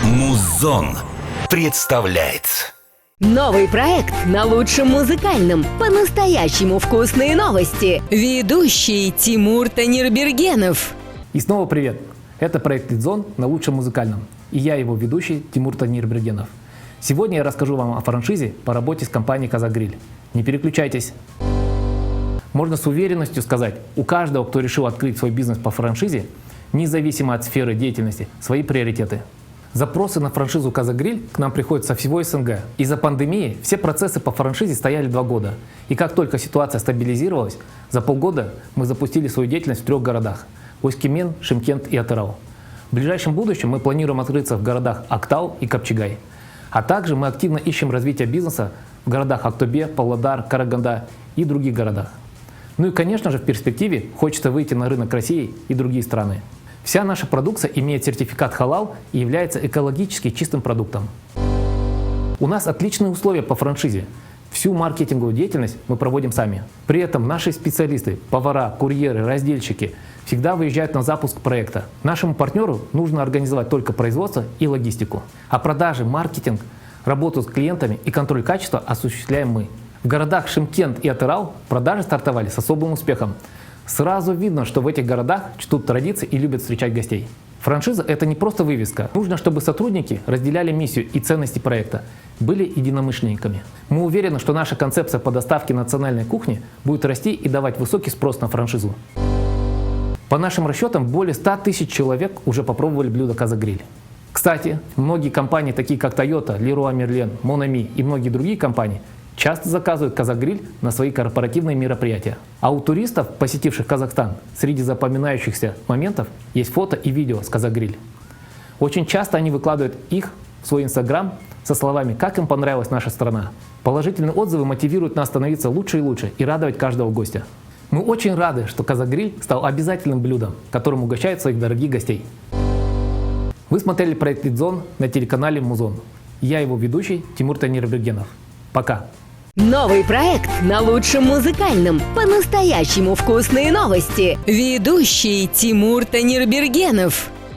Музон представляет новый проект на лучшем музыкальном. По-настоящему вкусные новости. Ведущий Тимур Танирбергенов. И снова привет! Это проект «Лидзон» на лучшем музыкальном. И я его ведущий Тимур Танирбергенов. Сегодня я расскажу вам о франшизе по работе с компанией «Казакгриль». Не переключайтесь. Можно с уверенностью сказать, у каждого, кто решил открыть свой бизнес по франшизе, независимо от сферы деятельности, свои приоритеты. Запросы на франшизу «Казакгриль» к нам приходят со всего СНГ. Из-за пандемии все процессы по франшизе стояли 2 года. И как только ситуация стабилизировалась, за полгода мы запустили свою деятельность в 3 городах – Оскемен, Шымкент и Атырау. В ближайшем будущем мы планируем открыться в городах Актау и Капчагай. А также мы активно ищем развитие бизнеса в городах Актобе, Павлодар, Караганда и других городах. Ну и, конечно же, в перспективе хочется выйти на рынок России и другие страны. Вся наша продукция имеет сертификат халал и является экологически чистым продуктом. У нас отличные условия по франшизе. Всю маркетинговую деятельность мы проводим сами. При этом наши специалисты, повара, курьеры, раздельщики всегда выезжают на запуск проекта. Нашему партнеру нужно организовать только производство и логистику. А продажи, маркетинг, работу с клиентами и контроль качества осуществляем мы. В городах Шымкент и Атырау продажи стартовали с особым успехом. Сразу видно, что в этих городах чтут традиции и любят встречать гостей. Франшиза – это не просто вывеска. Нужно, чтобы сотрудники разделяли миссию и ценности проекта, были единомышленниками. Мы уверены, что наша концепция по доставке национальной кухни будет расти и давать высокий спрос на франшизу. По нашим расчетам, более 100 тысяч человек уже попробовали блюдо «Казакгриль». Кстати, многие компании, такие как Toyota, Leroy Merlin, Monami и многие другие компании, часто заказывают «Казакгриль» на свои корпоративные мероприятия. А у туристов, посетивших Казахстан, среди запоминающихся моментов есть фото и видео с «Казакгриль». Очень часто они выкладывают их в свой Инстаграм со словами «Как им понравилась наша страна». Положительные отзывы мотивируют нас становиться лучше и лучше и радовать каждого гостя. Мы очень рады, что «Казакгриль» стал обязательным блюдом, которым угощают своих дорогих гостей. Вы смотрели проект «Лидзон» на телеканале «Музон». Я его ведущий Тимур Танирбергенов. Пока! Новый проект на лучшем музыкальном. По-настоящему вкусные новости. Ведущий Тимур Танирбергенов.